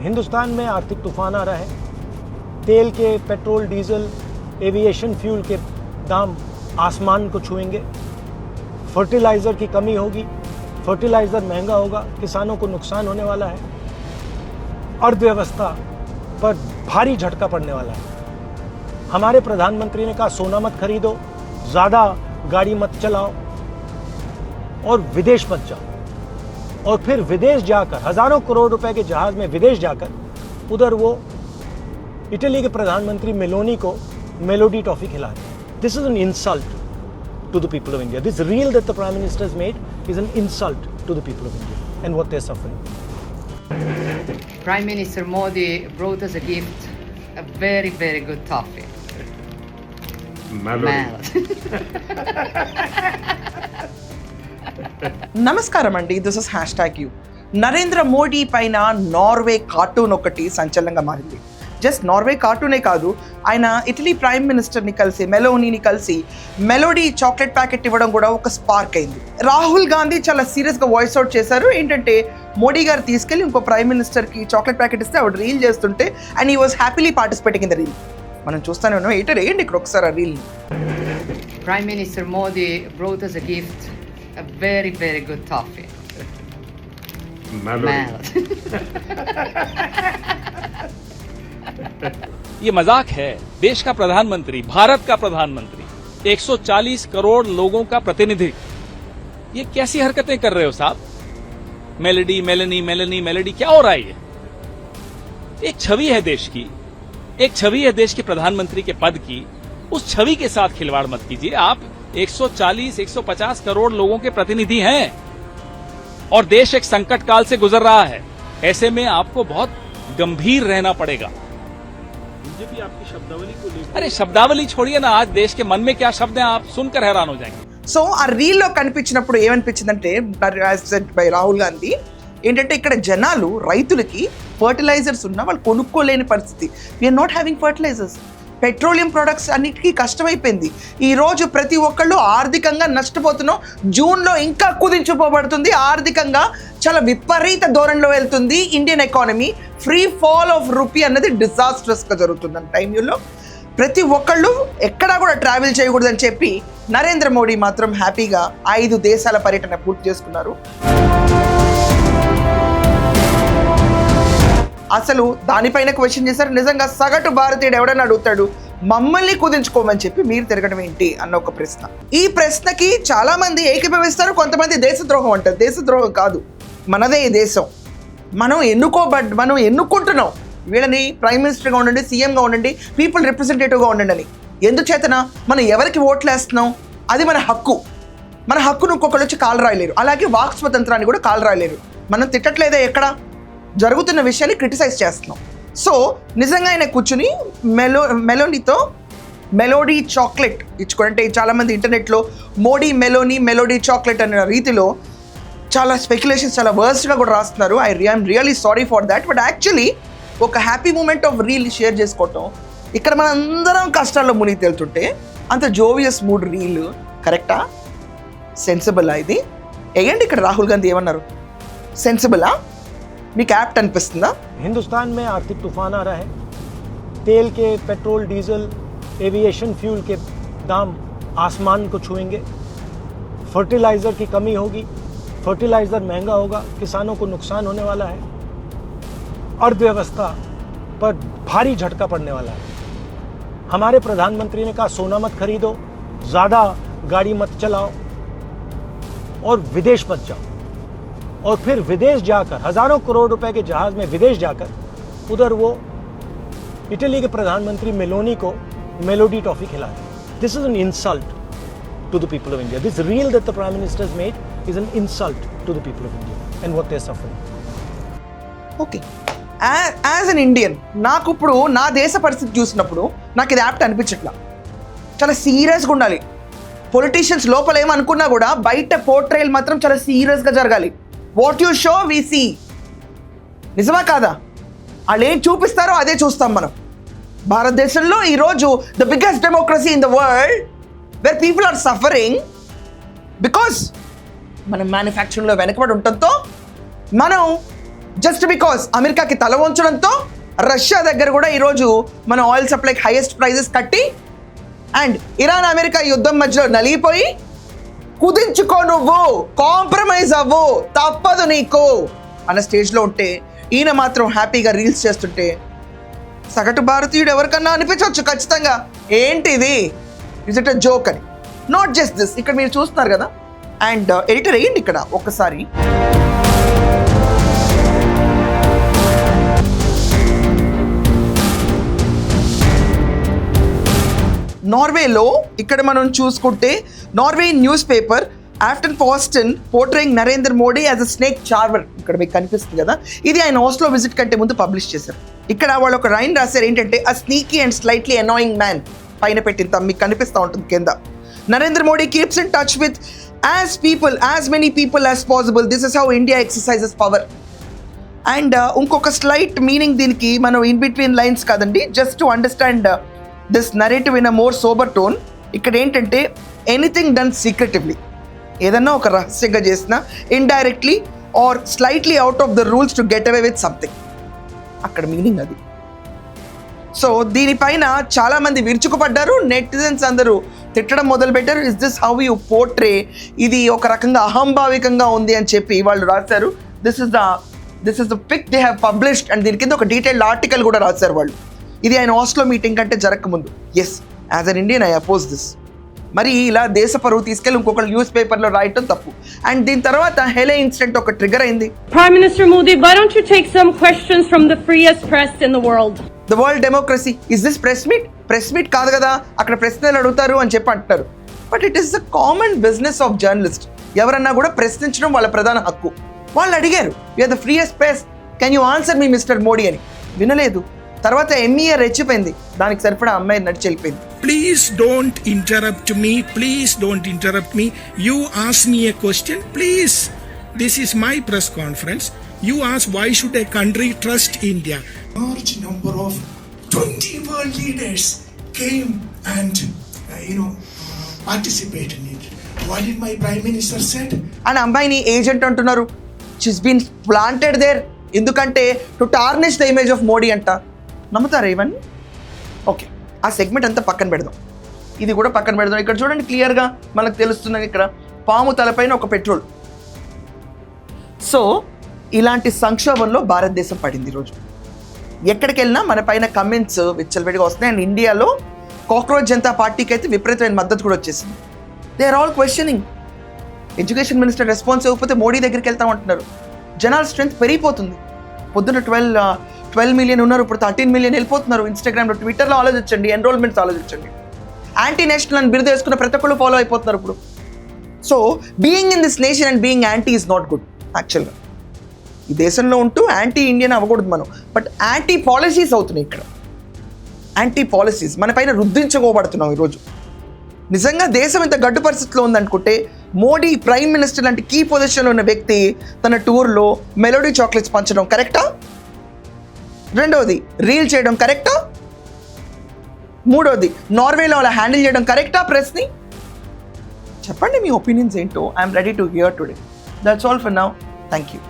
हिंदुस्तान में आर्थिक तूफान आ रहा है। तेल के, पेट्रोल, डीजल, एविएशन फ्यूल के दाम आसमान को छुएंगे। फर्टिलाइज़र की कमी होगी, फर्टिलाइज़र महंगा होगा, किसानों को नुकसान होने वाला है। अर्थव्यवस्था पर भारी झटका पड़ने वाला है। हमारे प्रधानमंत्री ने कहा सोना मत खरीदो, ज़्यादा गाड़ी मत चलाओ और विदेश मत जाओ। और फिर विदेश जाकर हज़ारों करोड़ रुपए के जहाज़ में विदेश जाकर उधर वो इटली के प्रधानमंत्री मेलोनी को मेलोडी टॉफी खिला रहे। This is an insult to the people of India. This reel that the Prime Minister has made is an insult to the people of India and what they're suffering. Prime Minister Modi brought us a gift, a very, very good toffee. నమస్కారం అండి, this is #you. Narendra Modi పైన Norway cartoon ఒకటి సంచలనంగా మారింది. Just Norway కార్టూనే కాదు, ఆయన Italy prime మినిస్టర్ని కలిసి మెలోనీని కలిసి మెలోడీ చాక్లెట్ ప్యాకెట్ ఇవ్వడం కూడా ఒక స్పార్క్ అయింది. రాహుల్ గాంధీ చాలా సీరియస్గా వాయిస్ అవుట్ చేశారు. ఏంటంటే మోడీ గారు తీసుకెళ్ళి ఇంకో ప్రైమ్ మినిస్టర్కి చాక్లెట్ ప్యాకెట్ ఇస్తే ఆవిడ రీల్ చేస్తుంటే and he was happily participating in the reel. మనం చూస్తానే ఉన్నాం. ఏంటి ఇక్కడ ఒకసారి ఆ reel. Prime Minister Modi brought us a gift, a very, very good toffee. ये मजाक है। देश का प्रधानमंत्री, भारत का प्रधानमंत्री, 140 करोड़ लोगों का प्रतिनिधि, ये कैसी हरकतें कर रहे हो साहब? मेलोडी मेलनी मेलनी मेलोडी क्या हो रहा है? ये एक छवि है देश की, एक छवि है देश के प्रधानमंत्री के पद की। उस छवि के साथ खिलवाड़ मत कीजिए। आप 140-150 करोड़ लोगों के प्रतिनिधि हैं और देश एक संकट काल से गुजर रहा है। ऐसे में आपको बहुत गंभीर रहना पड़ेगा। बीजेपी आपकी शब्दावली को लेकर, अरे शब्दावली छोड़िए ना, आज देश के मन में क्या शब्द हैं आप सुनकर हैरान हो जाएंगे. సో ఆ రీల్లో కనిపించినప్పుడు ఏమనిపించిందంటే బై రాహుల్ గాంధీ ఏంటంటే ఇక్కడ జనాలు రైతులకి ఫర్టిలైజర్స్ ఉన్నా వాళ్ళు కొనుక్కోలేని పరిస్థితి. We are not having fertilisers. Petroleum products అన్నిటికీ కష్టమైపోయింది. ఈరోజు ప్రతి ఒక్కళ్ళు ఆర్థికంగా నష్టపోతున్నాం. జూన్లో ఇంకా కుదించుకోబడుతుంది. ఆర్థికంగా చాలా విపరీత ధోరణిలో వెళ్తుంది Indian economy. Free fall of rupee అన్నది డిజాస్ట్రస్గా జరుగుతుంది. టైంలో ప్రతి ఒక్కళ్ళు ఎక్కడా కూడా ట్రావెల్ చేయకూడదని చెప్పి నరేంద్ర మోడీ మాత్రం హ్యాపీగా 5 దేశాల పర్యటన పూర్తి చేసుకున్నారు. అసలు దానిపైన క్వశ్చన్ చేశారు. నిజంగా సగటు భారతీయుడు ఎవడన్నా అడుగుతాడు మమ్మల్ని కుదించుకోమని చెప్పి మీరు తిరగడం ఏంటి అన్న ఒక ప్రశ్న. ఈ ప్రశ్నకి చాలా మంది ఏకీభవిస్తారు, కొంతమంది దేశద్రోహం అంటారు. దేశద్రోహం కాదు, మనదే ఈ దేశం. మనం ఎన్నుకుంటున్నాం వీళ్ళని ప్రైమ్ మినిస్టర్గా ఉండండి, సీఎంగా ఉండండి, పీపుల్ రిప్రజెంటేటివ్గా ఉండండి అని. ఎందుచేతన మనం ఎవరికి ఓట్లు వేస్తున్నాం అది మన హక్కు. మన హక్కును ఇంకొకళ్ళు వచ్చి కాలు రాయలేరు. అలాగే వాక్ స్వతంత్రాన్ని కూడా కాలు రాయలేరు. మనం తిట్టట్లేదా, ఎక్కడ జరుగుతున్న విషయాన్ని క్రిటిసైజ్ చేస్తున్నాం. సో నిజంగా ఆయన కూర్చుని మెలోనీతో మెలోడీ చాక్లెట్ ఇచ్చుకోండి. చాలామంది ఇంటర్నెట్లో మోడీ మెలోనీ మెలోడీ చాక్లెట్ అనే రీతిలో చాలా స్పెక్యులేషన్స్ చాలా వర్స్ట్గా కూడా రాస్తున్నారు. I'm really sorry for that. But actually ఒక happy moment of reel share చేసుకోవటం, ఇక్కడ మన అందరం కష్టాల్లో మునిగి తేలుతుంటే అంత జోవియస్ మూడ్ రీల్ కరెక్టా, సెన్సిబుల్ ఇది? వేయండి ఇక్కడ రాహుల్ గాంధీ ఏమన్నారు. సెన్సిబులా, మీకు యాప్ట్ అనిపిస్తుందా? हिंदुस्तान में आर्थिक तूफान आ रहा है। तेल के, पेट्रोल, डीजल, एविएशन फ्यूल के दाम आसमान को छुएंगे। फर्टिलाइज़र की कमी होगी, फर्टिलाइज़र महंगा होगा, किसानों को नुकसान होने वाला है। अर्थव्यवस्था पर भारी झटका पड़ने वाला है। हमारे प्रधानमंत्री ने कहा सोना मत खरीदो, ज़्यादा गाड़ी मत चलाओ और विदेश मत जाओ। और फिर विदेश जाकर हज़ारों करोड़ रुपए के जहाज़ में विदेश जाकर उधर वो इटली के प्रधानमंत्री मेलोनी को मेलोडी टॉफी खिला रहे। This is an insult to the people of India. This reel that the Prime Minister has made is an insult to the people of India and what they're suffering. Okay, as an Indian నాకు ఇప్పుడు నా దేశ పరిస్థితి చూసినప్పుడు నాకు ఇది apt అనిపించట్లా. చాలా సీరియస్గా ఉండాలి. పొలిటీషియన్స్ లోపల ఏమనుకున్నా కూడా బయట పోర్ట్రేయల్ మాత్రం చాలా సీరియస్గా జరగాలి. What you show we see. నిజమా కాదా? వాళ్ళు ఏం చూపిస్తారో అదే చూస్తాం మనం. భారతదేశంలో ఈరోజు the biggest democracy in the world where people are suffering because మనం మ్యానుఫ్యాక్చరింగ్లో వెనకబడి ఉండటంతో మనం జస్ట్ బికాస్ అమెరికాకి తల వంచడంతో రష్యా దగ్గర కూడా ఈరోజు మన ఆయిల్ సప్లైకి హైయెస్ట్ ప్రైజెస్ కట్టి అండ్ ఇరాన్ అమెరికా యుద్ధం మధ్యలో నలిగిపోయి కుదించుకో, నువ్వు కాంప్రమైజ్ అవ్వు, తప్పదు నీకు అన్న స్టేజ్లో ఉంటే ఈయన మాత్రం హ్యాపీగా రీల్స్ చేస్తుంటే సగటు భారతీయుడు ఎవరికన్నా అనిపించవచ్చు ఖచ్చితంగా, ఏంటి ఇది, ఇస్ ఇట్ అ జోక్ అని. నాట్ జస్ట్ దిస్, ఇక్కడ మీరు చూస్తున్నారు కదా, అండ్ ఎడిటర్ వేయండి ఇక్కడ ఒక్కసారి. నార్వేలో ఇక్కడ మనం చూసుకుంటే Norway news paper Aftenposten portraying Narendra Modi as a snake charmer, ఇక్కడ మీకు కనిపిస్తుంది కదా, ఇది ఆయన ఓస్లో విజిట్ కంటే ముందు పబ్లిష్ చేశారు. ఇక్కడ వాళ్ళు ఒక రైన్ రాశారు ఏంటంటే a sneaky and slightly annoying man, పైన పెట్టిన మీకు కనిపిస్తూ ఉంటుంది కింద. Narendra Modi keeps in touch with as many people as possible. This is how India exercises power. And ఇంకొక స్లైట్ మీనింగ్ దీనికి మనం ఇన్ బిట్వీన్ లైన్స్ కాదండి, just to understand this narrative in a more sober tone. ఇక్కడ ఏంటంటే anything done సీక్రెటివ్లీ, ఏదన్నా ఒక రహస్యంగా చేసిన, indirectly or slightly out of the rules to get away with something, అక్కడ మీనింగ్ అది. సో దీనిపైన చాలామంది విరుచుకుపడ్డారు, నెటిజన్స్ అందరూ తిట్టడం మొదలుపెట్టారు. Is this how you portray, ఇది ఒక రకంగా అహంభావికంగా ఉంది అని చెప్పి వాళ్ళు రాశారు. This is the pic they have published and దీని కింద ఒక డీటెయిల్డ్ ఆర్టికల్ కూడా రాశారు వాళ్ళు. ఇది ఆయన ఆస్లో మీటింగ్ కంటే జరగకముందు. Yes, as an Indian I oppose this. మరి ఇలా దేశ పరువు తీసుకెళ్ళి ఇంకొకరు న్యూస్ పేపర్లో రాయటం తప్పు. అండ్ దీని తర్వాత హెలే ఇన్సిడెంట్ ఒక ట్రిగర్ అయింది. Prime Minister Modi, why don't you take some questions from the freest press in the world? The world democracy, is this press meet? Press meet కాదు కదా, అక్కడ ప్రశ్నలు అడుగుతారు అని చెప్పి అంటున్నారు. But it is the common business of journalist. ఎవరన్నా కూడా ప్రశ్నించడం వాళ్ళ ప్రధాన హక్కు. వాళ్ళు అడిగారు, you're the freest press, can you answer me mister Modi అని. వినలేదు. తర్వాత ఎంఈఏ రెచ్చిపోయింది, దానికి సరిపడా అమ్మాయి నడిచి వెళ్ళిపోయింది. Please don't interrupt me. Please don't interrupt me. You ask me a question. Please. This is my press conference. You ask why should a country trust India? Large number of 20 world leaders came and participate in it. What did my Prime Minister said? And అమ్మాయిని agent అంటున్నారు. She's been planted there, ఎందుకంటే to tarnish the image of Modi అంట. నమ్ముతారా ఇవన్నీ? Okay, ఆ segment అంతా పక్కన పెడదాం, ఇది కూడా పక్కన పెడదాం. ఇక్కడ చూడండి క్లియర్గా మనకు తెలుస్తున్నది, ఇక్కడ పాము తలపైన ఒక పెట్రోల్. సో ఇలాంటి సంక్షోభంలో భారతదేశం పడింది ఈరోజు. ఎక్కడికి వెళ్ళినా మన పైన కమెంట్స్ విచ్చలవిడిగా వస్తున్నాయి. అండ్ ఇండియాలో కాక్రోచ్ జనతా పార్టీకి అయితే విపరీతమైన మద్దతు కూడా వచ్చేసింది. They are all questioning. Education minister response ఇవ్వకపోతే మోడీ దగ్గరికి వెళ్తామంటున్నారు. జనాల స్ట్రెంత్ పెరిగిపోతుంది. పొద్దున్న 12 మిలియన్ ఉన్నారు, ఇప్పుడు 13 మిలియన్ వెళ్ళిపోతున్నారు. ఇన్స్టాగ్రామ్లో, ట్విట్టర్లో ఆలోచించండి, ఎన్రోల్మెంట్స్ ఆలోచించండి. యాంటీ నేషనల్ అని బిరుదు వేసుకున్న ప్రతి ఒక్కళ్ళు ఫాలో అయిపోతున్నారు ఇప్పుడు. So being in this nation and being anti is not good. యాక్చువల్గా ఈ దేశంలో ఉంటూ యాంటీ ఇండియన్ అవ్వకూడదు మనం, బట్ యాంటీ పాలసీస్ అవుతున్నాయి ఇక్కడ. యాంటీ పాలసీస్ మన పైన రుద్దించుకోబడుతున్నాం ఈరోజు. నిజంగా దేశం ఇంత గడ్డు పరిస్థితిలో ఉందనుకుంటే మోడీ ప్రైమ్ మినిస్టర్ లాంటి కీ పొజిషన్లో ఉన్న వ్యక్తి తన టూర్లో మెలోడీ చాక్లెట్స్ పంచడం కరెక్టా? రెండవది రీల్ చేయడం కరెక్టా? మూడవది నార్వేలో అలా హ్యాండిల్ చేయడం కరెక్టా? ప్రెస్ని చెప్పండి, మీ ఒపీనియన్స్ ఏంటో. I'm ready to hear today. That's all for now. Thank you.